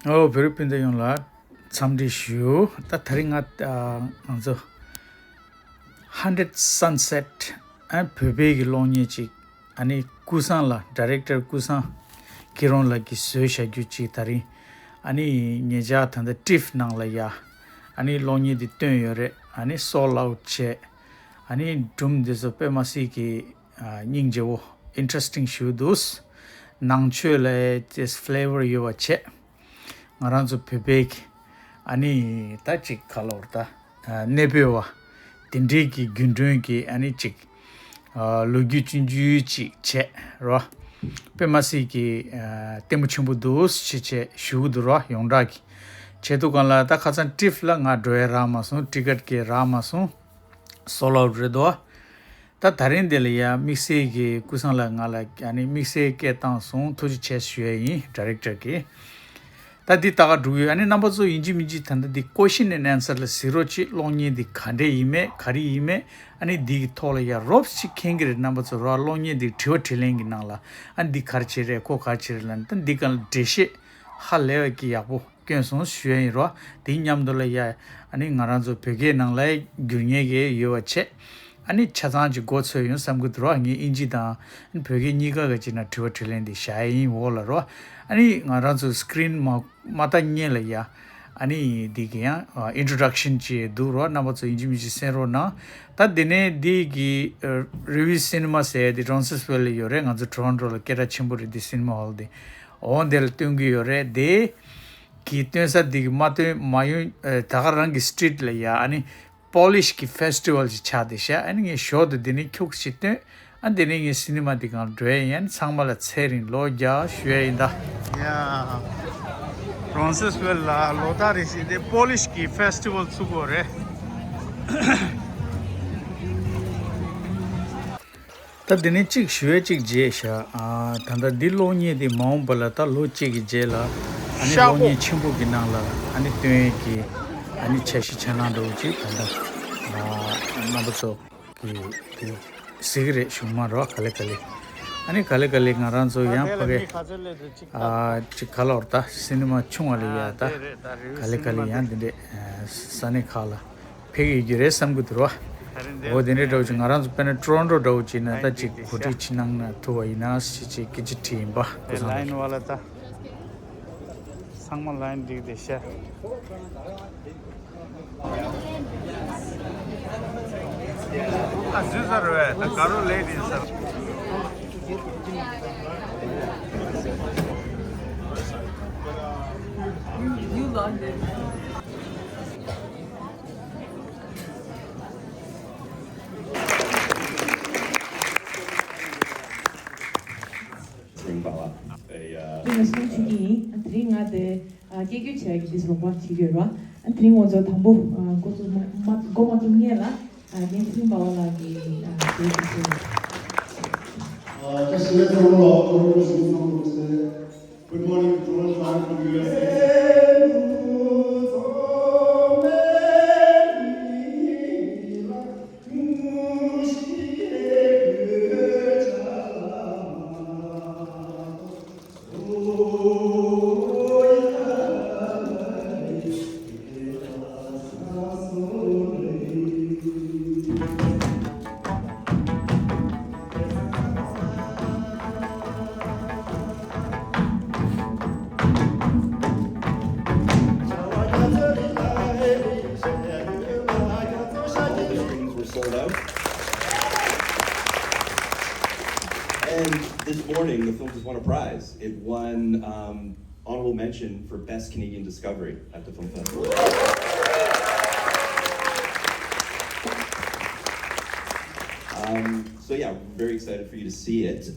Oh, very pinda yung la. Somebody show that thing at the 100 sunset and big long chi. Ani Kusan la director Kusan Kiron la ki suisha guchi tari. Ani nyeja than the tiff nang la ya. Ani longi di tun yore. Ani soul out che. Ani dum desope masi ki ningjewo. Interesting show those. Nang chue le this flavor yo che. Ngaranzo pebek ani ta chik color ta nebewa tindiki gundunki ani chik logi chunju chi che ro pemasi ki temuchimbu dos chi che shudu ro yongda ki chetu kanla ta khasan tif la nga dwe rama so ticket ke rama so solo redo ta dharin de ya mixe ki kusan la nga la ani mixe ke ta so thuji che shue yi director ki Tadi taga duyo, ane number zo inji minji tanda di question and answer la sirochi longye di khande ime, khari ime, ane di thola ya ropes chi kengire number zo ra longye di tiwa tilengi nangla, ane di kharchire, ko kharchire lan, tan di kan deshe halewa ki yakbo, kyan son shuyen ro, di nyamdola ya, ane ngaranzo pege nangla gyunye ge yuwa che, ane chazanji gotso yun samgud ro, ane inji dan, ane pege niga gaji na tiwa tilengi shayin wola ro, ani ngaranzo screen mata nyela ya ani digya introduction chi duro na bo injimi sero na ta dine digi review cinema se di Roncesvalles yore ngazo Toronto la kera chimburi di cinema hall di on del tungi yore de ki tensa dig mate mayu tagarang street la ya ani Polish ki festival chi chadisha ani show de dine kyuk chite and then in cinema the and Sangmala Serin Loja Shuenda. Yeah, Roncesvalles Lotaris, the Polish ki festival Sugore. The Denichik Shuechik Jesha, Tanda Diloni, the Mount Balata, Lochik Jela, and Loni Chimbuginala, and it Tueki, and it Cheshi Chanadoji, and number so. Cigarette shumaro kale ani kale ngaranzo yam page chikala orta cinema chungali yata kale yan de sane khala pege gire samgudro o dine do ngaranzo pen Toronto do china ta chik phuti chinang na thoina chi kichi timba line wala ta sangma line dig desha These are the Garo ladies. You learned it. Just let the roll Good morning, Toronto. I'm from the USA. And this morning, the film just won a prize. It won honorable mention for Best Canadian Discovery at the Film Festival. So yeah, we're very excited for you to see it.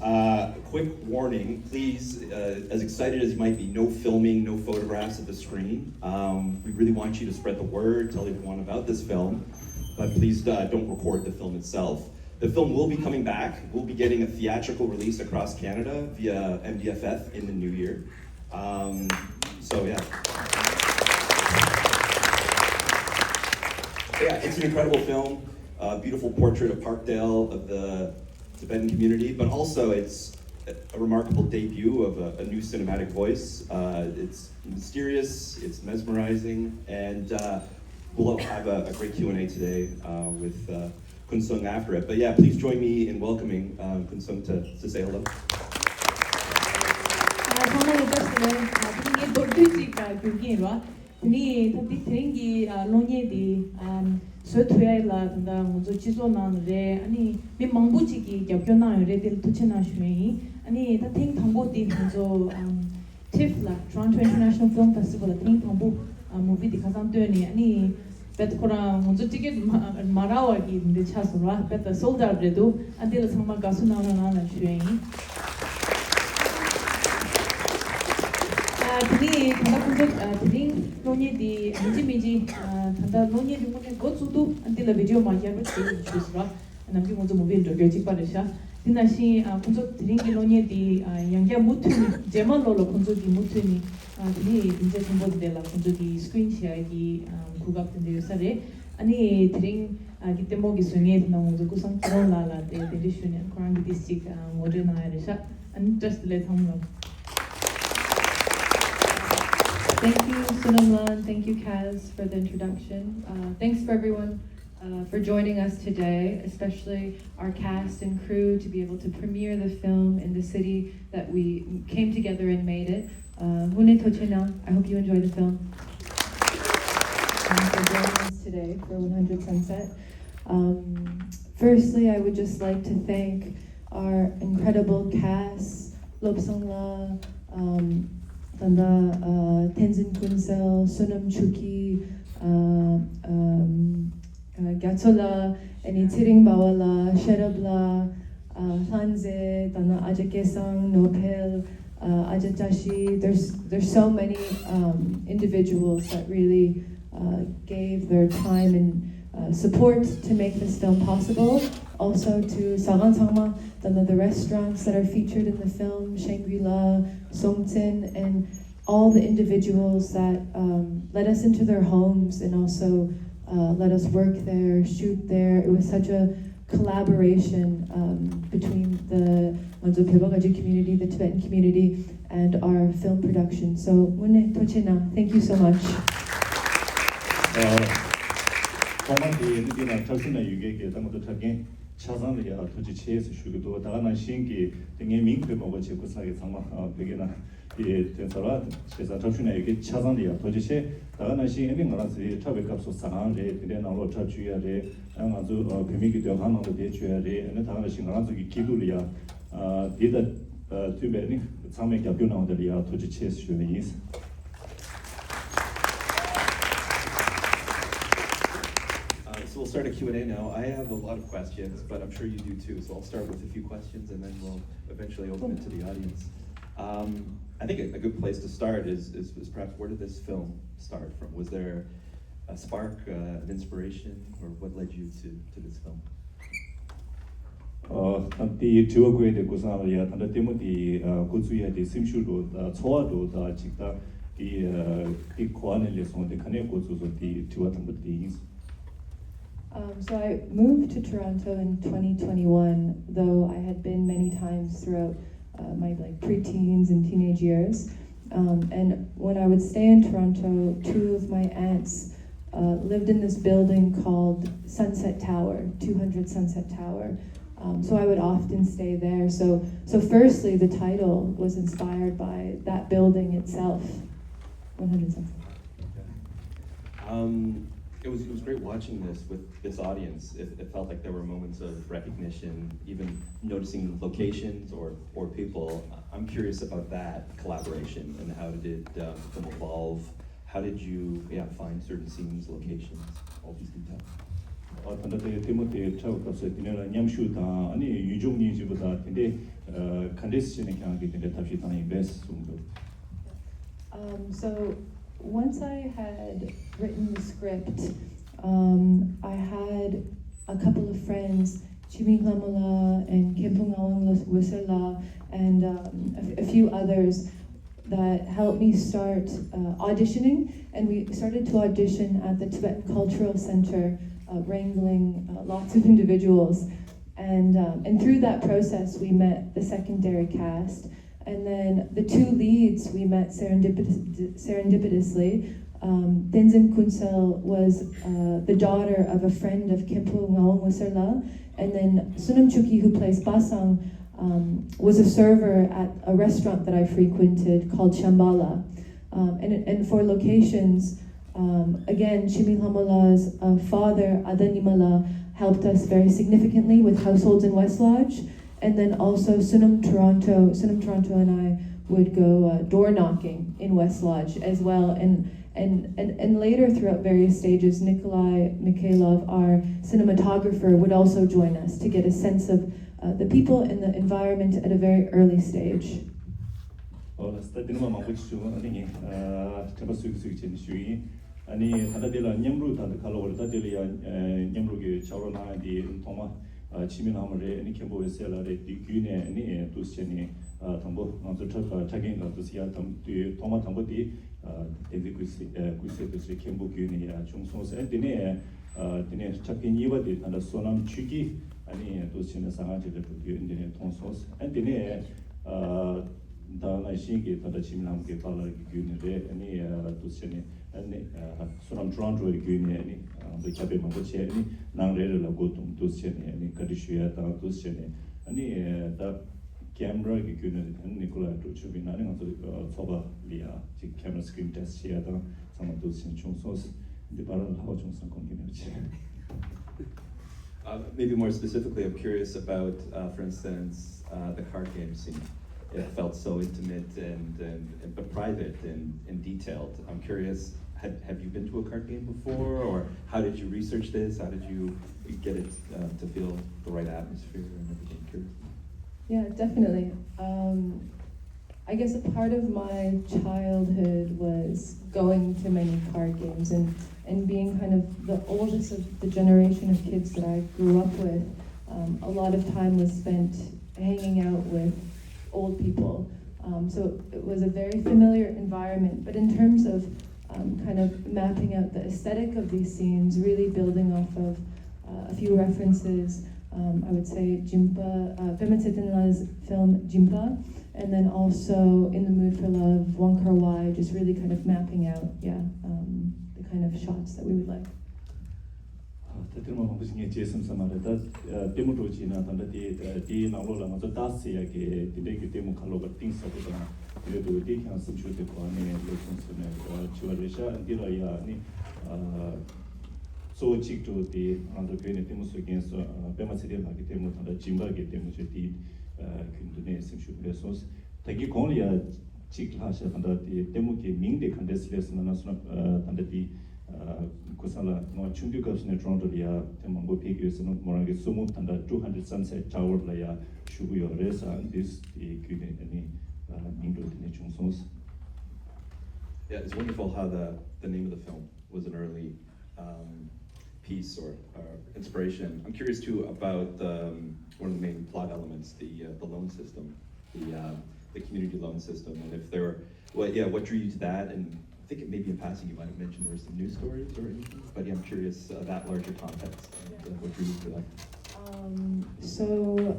Quick warning, please, as excited as you might be, no filming, no photographs at the screen. We really want you to spread the word, tell everyone about this film, but please don't record the film itself. The film will be coming back. We'll be getting a theatrical release across Canada via MDFF in the new year. So yeah. Yeah, it's an incredible film. A beautiful portrait of Parkdale, of the Tibetan community, but also it's a remarkable debut of a new cinematic voice. It's mysterious, it's mesmerizing, and we'll have a great Q&A today with Kun Sung after it. But yeah, please join me in welcoming Kun Sung to say hello. 상당히 좋습니다. 이게 돌리지가 그게와 니 더디 트링기 로니에디 소트웨일라 단다 먼저 지소나는데 아니 미 망부지기 겹겨나요래 될 도체나 슈메이 아니 다 팅 당보디 먼저 TIFF라 Toronto International Film Festival 팅 당보 무비디 가상되니 아니 베트코랑 먼저 티켓 마라와기 근데 차서라 베트 솔드아웃래도 안들 상마 가수나나나 슈메이 Today, today, Lonie di Anjimiji, Tanda Lonie di Mune Gotsudu until the video Maya would choose Ra, and I'm going to move into Gertie Padisha. Dinashi, Kunzo Tringi Lonie di Yanga Mutuni, Gemma Lolo Kunzo di Mutuni, today, in the Timbo de la Kunzo di Screen Share, Kugap in the Sare, Ani Tring, Gitemogi Sunget, no, the Kusang Lala, the edition and Korangi District, Modern Irisha, and just let him know. Thank you, Sunamlan. Thank you, Kaz, for the introduction. Thanks for everyone for joining us today, especially our cast and crew to be able to premiere the film in the city that we came together and made it. Hune Tochena, I hope you enjoy the film. Thanks for joining us today for 100 Sunset. Firstly, I would just like to thank our incredible cast, Lobsangla, Tanda Tenzin Kunsel, Sunam Chuki, Gatsola, Eni Tiring Bawala, Sherabla, Hanze, Tanda Ajakesang, Nopel, Ajatashi. There's so many individuals that really gave their time and support to make this film possible. Also to Sagan Sangma, the restaurants that are featured in the film, Shangri-La, Songtsin, and all the individuals that let us into their homes and also let us work there, shoot there. It was such a collaboration between the Manzo Pebagaji community, the Tibetan community, and our film production. So, Wune Tochena, thank you so much. 차상이야 도지 체에서 쉬기도 다가난 신기 등의 민폐 먹어 제고 사게 상마 베게나 이 된서라 제가 접신에 이게 차상이야 도지 체 다가난 신 에빙 알아서 차백값소 상한데 되나로 차주야래 아주 비미기도 하나도 대주야래 네 다가난 신 알아서 기도리야 디다 투베니 상매 겹겨 나오더리야 도지 체에서 쉬는 So we'll start a Q&A now. I have a lot of questions, but I'm sure you do too. So I'll start with a few questions and then we'll eventually open it to the audience. I think a good place to start is perhaps where did this film start from? Was there a spark, an inspiration, or what led you to this film? 디 지역구에 대고 사람이야. 단다 때문에 고추야 디 심슈로 초와도 다 직다 이 고안을 내서인데 그네 고추도 디 지왔던 것들이 So I moved to Toronto in 2021, though I had been many times throughout my preteens and teenage years. And when I would stay in Toronto, two of my aunts lived in this building called Sunset Tower, 200 Sunset Tower. So I would often stay there. So firstly, the title was inspired by that building itself, 100 Sunset. Okay. It was great watching this with this audience. It felt like there were moments of recognition, even noticing locations or people. I'm curious about that collaboration and how did the film evolve? How did you find certain scenes, locations, all these details? 단다데 데모데 차우kap서 디네라 냠슈다 아니 유종니지보다 근데 칸데스진의 경험이 근데 답시 당이 베스트 정도. So once I had written the script, I had a couple of friends, Chiming Lamala and Kempung Awang Wisela, and a few others that helped me start auditioning. And we started to audition at the Tibetan Cultural Center, wrangling lots of individuals. And through that process, we met the secondary cast. And then the two leads we met serendipitously. Tenzin Kunsel was the daughter of a friend of Kempo Ngaon Waserla. And then Sunam Chuki, who plays Basang, was a server at a restaurant that I frequented called Shambhala. And for locations, again, Chimilhamala's father, Adanimala, helped us very significantly with households in West Lodge. And then also Sunam Toronto and I would go door knocking in West Lodge as well. And later throughout various stages, Nikolai Mikhailov, our cinematographer, would also join us to get a sense of the people and the environment at a very early stage. 아니 하다들라 냠루 다들 칼로를 다들이야 냠루게 차로나디 토마 치민하물에 아니 캠보에셀라레 디규네 아니 두스체니 담보 먼저 차겐가 두시야 담디 토마 담보디 데비쿠시 쿠세드스 캠보규네야 중소세 디네 디네 차겐이바디 단다 소남 추기 아니 두스체나 상하지를 부디네 통소스 디네 다나 신기 단다 치민함게 발라기 규네레 아니 두스체니 아니 소람 트론토 규니 아니 그 차베 마고체 아니 나레르라 고tum 두스체니 아니 카디슈야 다 두스체니 아니 다 카메라 규니 니콜라 투추비나 아니 그 소바 리아 지 카메라 스크린 테스트야 다 상마 두스체니 총소스 데 바로 하고 총선 공기네지. Maybe more specifically, I'm curious about, for instance, the card game scene. It felt so intimate and but private and detailed. I'm curious, have you been to a card game before, or how did you research this? How did you get it to feel the right atmosphere and everything? Curious. Yeah, definitely. I guess a part of my childhood was going to many card games and being kind of the oldest of the generation of kids that I grew up with. A lot of time was spent hanging out with old people. So it was a very familiar environment, but in terms of kind of mapping out the aesthetic of these scenes, really building off of a few references, I would say Jimpa, Pema Tsetinla's film Jimpa, and then also In the Mood for Love, Wong Kar-wai, just really kind of mapping out, the kind of shots that we would like. Tatirma musin ye jesum samare da demo rojina tanda di nalo la mazo dasia ke de demo khalo ga ting sa ko na de do de khan sum chute ko ne lesson sune chuaresha dira ya ni so chik to the under pene demo so against pema city ma ke demo tanda jimba ke demo je di kundune sim chute lessons tagi kon ya chik la sha tanda di demo ke ming de khandes lesson na suna tanda di kusala no chundu kapsne Toronto ya temango pigis no morange sumu tanda 200 Sunset Tower la ya shugu yo resa this the kune ani mingdo tine chungsons. Yeah, it's wonderful how the name of the film was an early piece or inspiration. I'm curious too about one of the main plot elements, the loan system, the community loan system, and if there were what drew you to that. And I think maybe in passing you might have mentioned there were some news stories or anything, but yeah, I'm curious that larger context, what drew you to that. So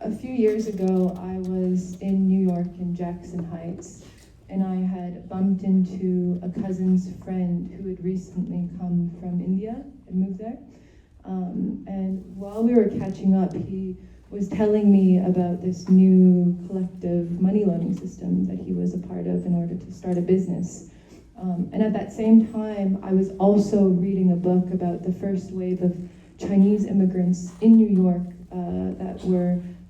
a few years ago, I was in New York in Jackson Heights, and I had bumped into a cousin's friend who had recently come from India and moved there. And while we were catching up, he was telling me about this new collective money loaning system that he was a part of in order to start a business. And at that same time, I was also reading a book about the first wave of Chinese immigrants in New York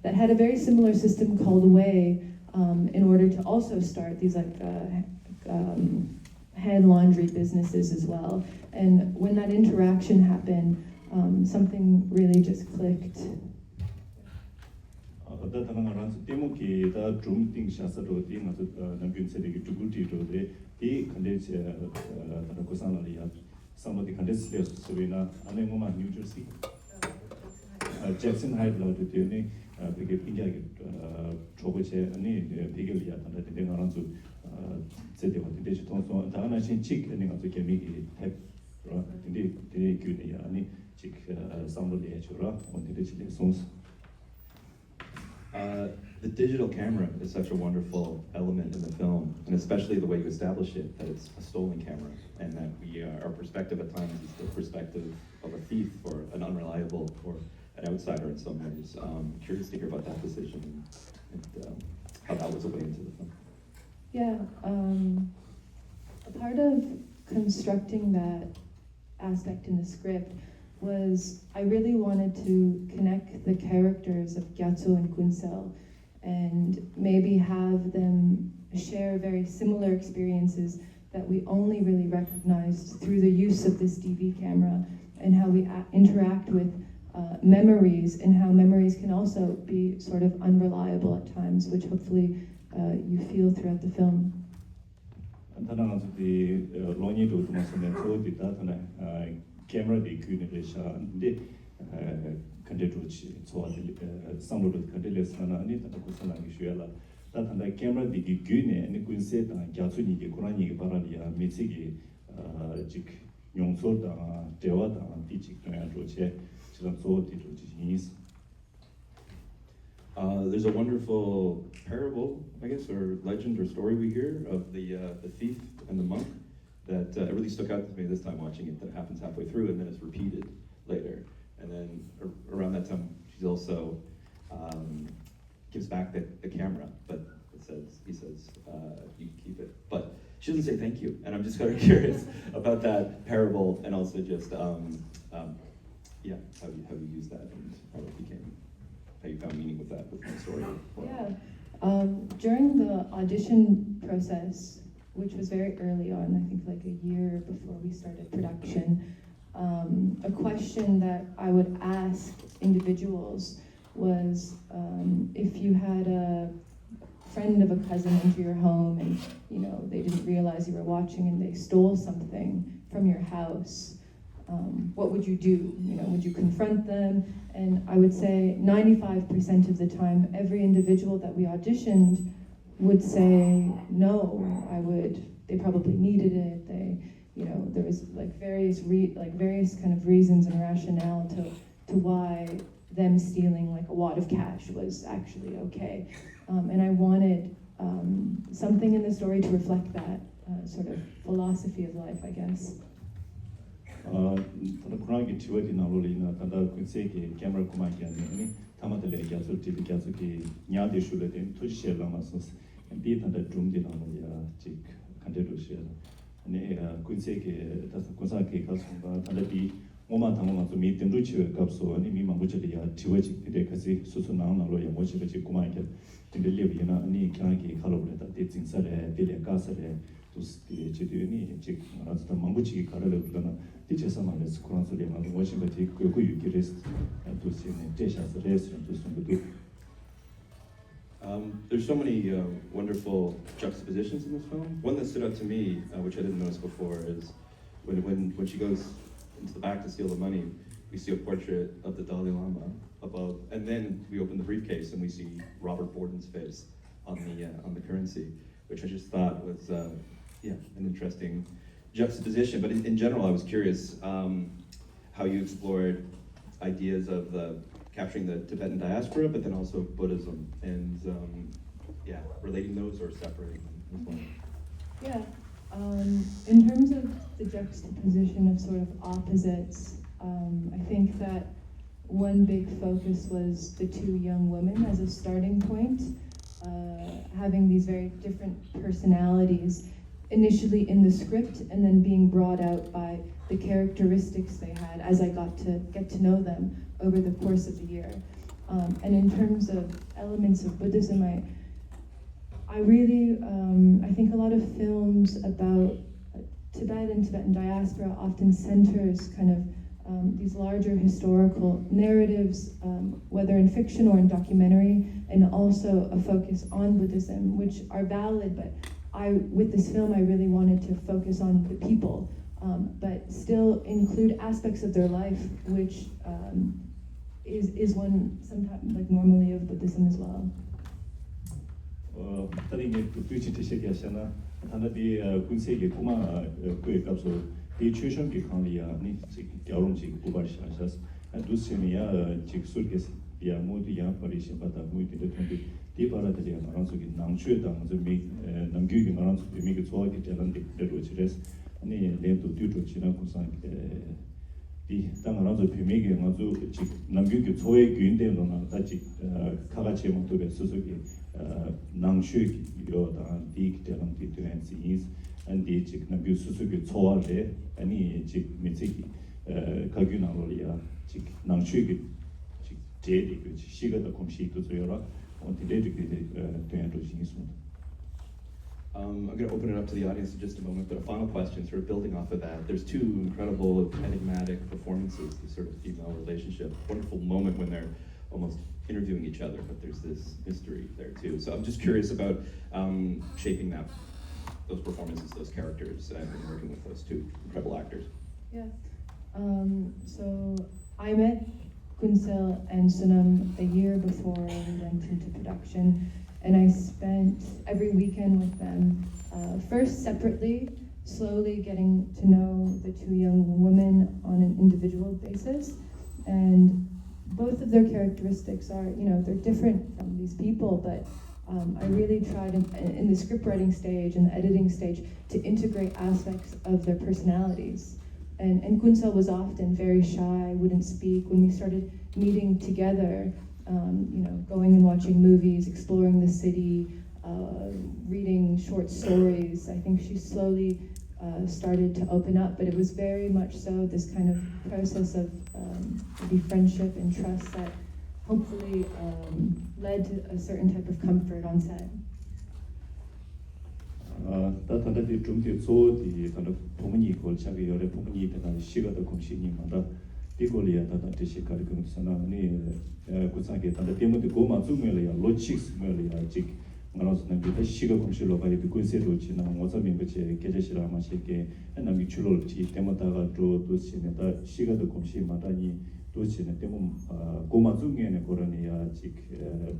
that had a very similar system called Way in order to also start these hand laundry businesses as well. And when that interaction happened, something really just clicked. Da tanga ran demo ki da drum ting shasa ro di ma na bin se de tu ti ro de di khande che da ko san la ya somebody khande se so na ane mo ma New Jersey Jackson Heights la de ne bige pinja ge chogo che ani bige ya da de ngaran su se de wa de che ton so da na shin chik ne ga ke mi ki 그런 되게 규네 아니 즉 상물에 주라 어디를 지내 송스 The digital camera is such a wonderful element in the film, and especially the way you establish it, that it's a stolen camera, and that our perspective at times is the perspective of a thief or an unreliable or an outsider in some ways. Curious to hear about that decision and how that was a way into the film. Yeah, a part of constructing that aspect in the script was I really wanted to connect the characters of Gyaltsen and Kunsel and maybe have them share very similar experiences that we only really recognized through the use of this DV camera and how we interact with memories and how memories can also be sort of unreliable at times, which hopefully you feel throughout the film. 단단한 그 로니도 도마스네 토디다 하나 camera de küne sha de kandetuchi so samlo kandelesana ani ta ko sana gi shuela ta tanda camera de küne ani kunse ta gyatsu ni ge kurani ge barali ya mitsi ge jik nyongso da dewa da ti jik to ya roche chiran so ti to is There's a wonderful parable, I guess, or legend or story we hear of the thief and the monk that really stuck out to me this time watching it. That happens halfway through and then it's repeated later. And then around that time, she also gives back the camera, but he says, you keep it. But she doesn't say thank you. And I'm just kind of curious about that parable and also just, how you use that and how it became. How you found meaning with that, with the story? Yeah, during the audition process, which was very early on, I think like a year before we started production, a question that I would ask individuals was if you had a friend of a cousin into your home and they didn't realize you were watching and they stole something from your house, what would you do? Would you confront them? And I would say 95% of the time, every individual that we auditioned would say, no, I would. They probably needed it. There was various kind of reasons and rationale to why them stealing like a wad of cash was actually okay. And I wanted something in the story to reflect that sort of philosophy of life, I guess. 그러기 지워지 나로리나 단다 군세게 camera 고마게 아니 타마들레 야술 TV 야술기 냐데 슐레된 투시엘라마스 비 단다 줌디 나로야 직 간데로시야 아니 군세게 다서 고사게 가서가 단다비 오마 당오마 좀 미템도 치외 값소 아니 미망고치리야 지워지 비데 같이 수수 나로야 모치베지 고마게 딜레비나 아니 캬게 칼로브레다 데진사레 빌레 가사레 투스티 제디니 직 알아서 망고치기 가르려 그러나 teachers are always constantly watching but you get rest to see teachers rest and to some There's so many wonderful juxtapositions in this film. One that stood out to me, which I didn't notice before, is when she goes into the back to steal the money, we see a portrait of the Dalai Lama above, and then we open the briefcase and we see Robert Borden's face on the currency, which I just thought was an interesting juxtaposition. But in general, I was curious how you explored ideas of capturing the Tibetan diaspora, but then also Buddhism, and relating those or separating them as well. Yeah, in terms of the juxtaposition of sort of opposites, I think that one big focus was the two young women as a starting point, having these very different personalities initially in the script and then being brought out by the characteristics they had as I got to get to know them over the course of the year. And in terms of elements of Buddhism, I really, I think a lot of films about Tibet and Tibetan diaspora often centers kind of these larger historical narratives, whether in fiction or in documentary, and also a focus on Buddhism, which are valid, but with this film, I really wanted to focus on the people, but still include aspects of their life, which is one sometimes like normally of Buddhism as well. 다른 게 뜻이 되시게 하시나 하나디 군세계 고마 그에 값을 디 최션 기간이야 니 결혼 지금 고발시하셨어 두스미야 직술께서 야 모두 야 버리신 바다 모두 되는데 디바라들이 말한속이 낭추에다 먼저 미 남규기 말한속이 미게 좋아하게 되는데 그대로 지레스 아니 내도 뒤로 지나고선 이 당연하죠 비밀이 아주 남규기 초의 규인대로나 같이 가가치 모두에 수수기 낭슈기 요다 디기되는 디트렌스 is and the chick 남규 수수기 초월에 아니 즉 미치기 가규나로리아 즉 낭슈기 즉 제디 그 시가다 공시도 저여라 온티데르기 되는 있습니다. I'm going to open it up to the audience in just a moment, but a final question, sort of building off of that. There's two incredible enigmatic performances, this sort of female relationship, wonderful moment when they're almost interviewing each other, but there's this mystery there too. So I'm just curious about shaping those performances, those characters, and working with those two incredible actors. Yeah. So I met Kunsel and Sunam a year before we went into production, and I spent every weekend with them, first separately, slowly getting to know the two young women on an individual basis. And both of their characteristics are, they're different from these people, but I really tried in the script writing stage and the editing stage to integrate aspects of their personalities. And Kunsel was often very shy, wouldn't speak. When we started meeting together, going and watching movies, exploring the city, reading short stories, I think she slowly started to open up, but it was very much so this kind of process of maybe friendship and trust that hopefully led to a certain type of comfort on set. 다다다디 좀게 소디 다다 부모님 골차게 열에 부모님 되는 시가도 공신님마다 이걸이야 다다 대시 가르금 선아니 구상게 다다 때문에 고마 중면이야 로직스 면이야 직 말하는 게 시가 공실로 가야 그 군세로 지나 어차피 그제 계제시라 마시게 남이 줄을 지 때마다가 또 시내다 시가도 공시마다니 또 지내 때문 고마 중면에 거라니야 직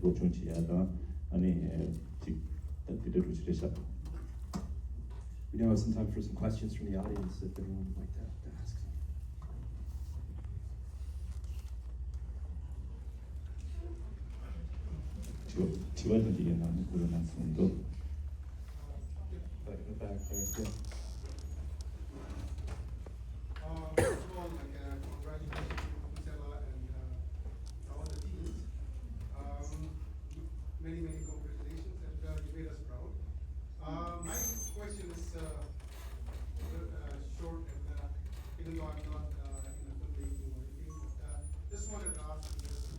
로촌지야다 아니 직 그대로 지레사. We now have some time for some questions from the audience if anyone would like to ask. 지와도 뒤에 나는 그런 말씀도. Back in the back there. Yeah. First of all, congratulations to Kusela and all the teams. Many congratulations, and you made us proud. My question is short, and even though I'm not in the filmmaking or anything, just wanted to ask you this: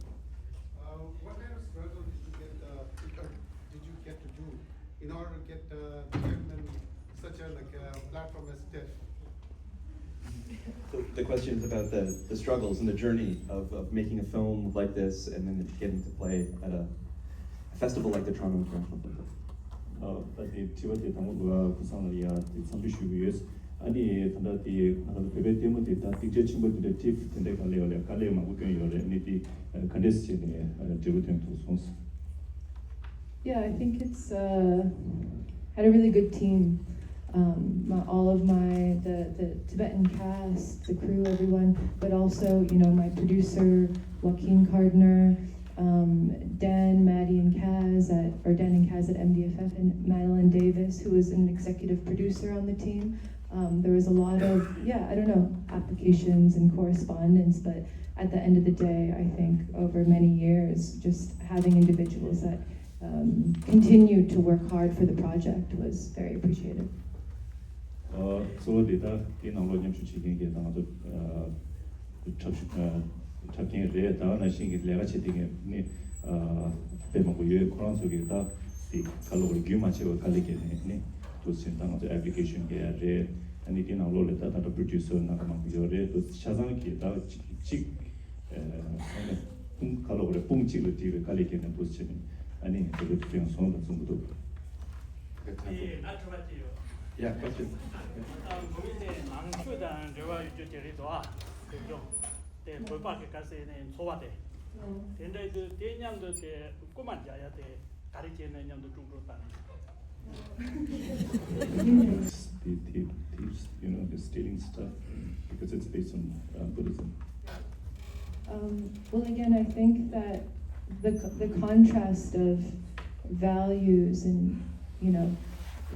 what kind of struggle did you get to do in order to get them such a platform as TIFF? So the question is about the struggles and the journey of making a film like this and then getting to play at a festival like the Toronto International Film Festival. 다시 지와디 당국과 구상을이야 선비슈위에서 아니 단다디 베베 때문에 다 틱제 친구들의 팁 텐데 갈래만 우겨요래 니디 컨데스치네 제부템 투송스. Yeah, I think it's had a really good team. All of the Tibetan cast, the crew, everyone, but also my producer Joaquin Cardner, Dan and Kaz at MDFF, and Madeline Davis, who was an executive producer on the team. There was a lot of applications and correspondence, but at the end of the day, I think over many years, just having individuals that continued to work hard for the project was very appreciated. So data in our volume chicken get another chapting there, down I think it's legacy ni Pemagoye Koran Sogita, the Kalori Gumache or Kalikene, to send down the application here, and it in our role that the producer Nakamajore, to Shazanki, chick Kalori Pungchi with the Kalikene position, and in the good film song that's on the Yeah, question. keeps, stealing stuff because it's based on Buddhism. Well, again, I think that the contrast of values and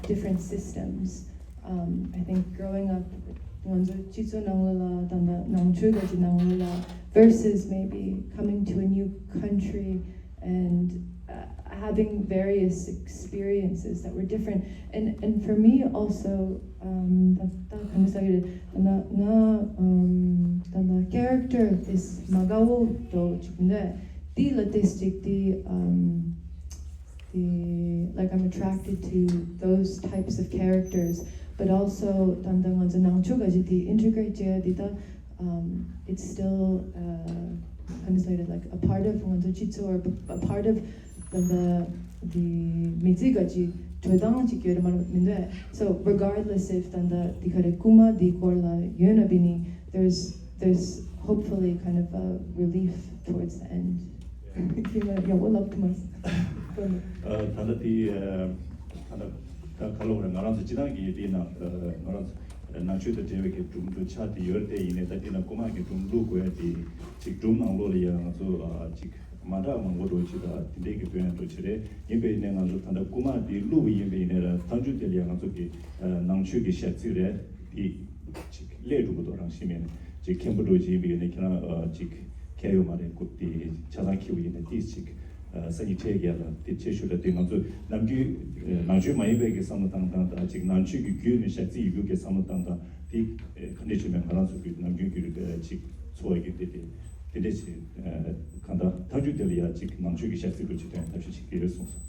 different systems. I think growing up versus maybe coming to a new country and having various experiences that were different. And for me also, the character is Magawo do the logistic like I'm attracted to those types of characters, but also the integrate it's still translated like a part of jitsu or a part of the mizigaji. So regardless if the kuma di korla yunabini, there's hopefully kind of a relief towards the end. Yeah, we'll love to kalora ngaranzu jidangi dina ngaranzu nachu de teweke tumdu chati yorde ine tatina kuma ke tumdu ko yati chik tum nanglo le ya so chik mara mango do chida tindege pyen to chire yimbe ne ngazu tanda kuma di lu yimbe ne ra tanju de ya ngazu ki nangchu ki shatsi re di chik le du do rang shimen chik kembu do ji bi ne kina chik kayo mare kutti chadan kiwi ne di chik sani chegiala di cheshula di ngazu namgi nangchu mayibe ke samutang tanda chik nangchu ki gyu ne shatsi yu ke samutang di kandichi men ngaranzu ki namgi gyu chik tsuwa ki di chi kanda tanju deli ya chik nangchu ki shatsi gu chiten tashi chik di resonsa.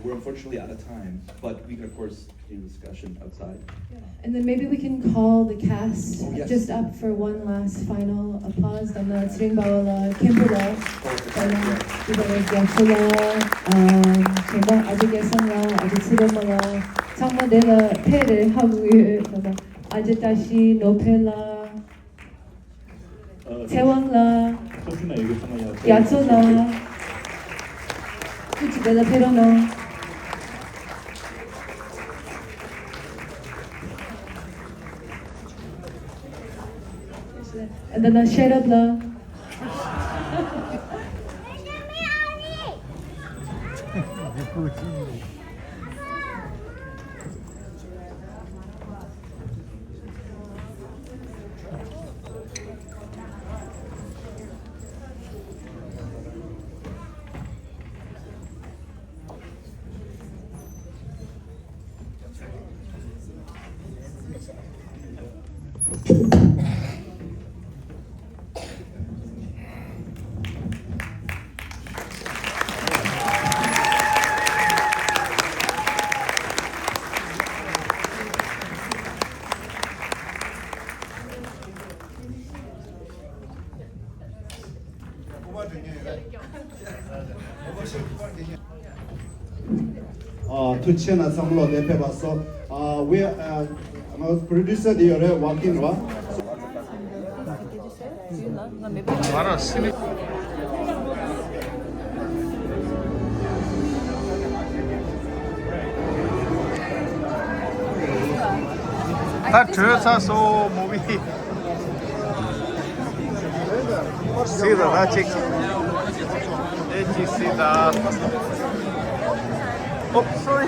We're unfortunately out of time, but we can of course continue the discussion outside. Yeah. And then maybe we can call the cast just up for one last final applause. Dana Sringbawala Kimberla, Dana Gyaltsen, 제가 아직 예상라 아직 지름ala, 정말 내가 패를 하고 있어서 아직 다시 노펠라, 세왕라, 야초나, 굳이 내가 패러나. And then Sherabla. 투치나 상로 내패 봤어. we producer the working wa. 다 들어서 무비 시다 나 책. 에지시다. Oh, sorry.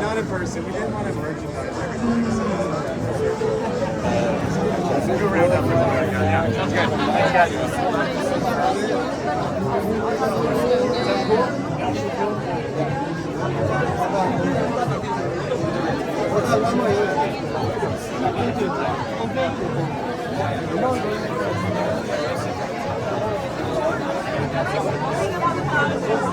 Not in person. We didn't want to merchandise everything. Go around after that. Yeah, sounds good. Thank you.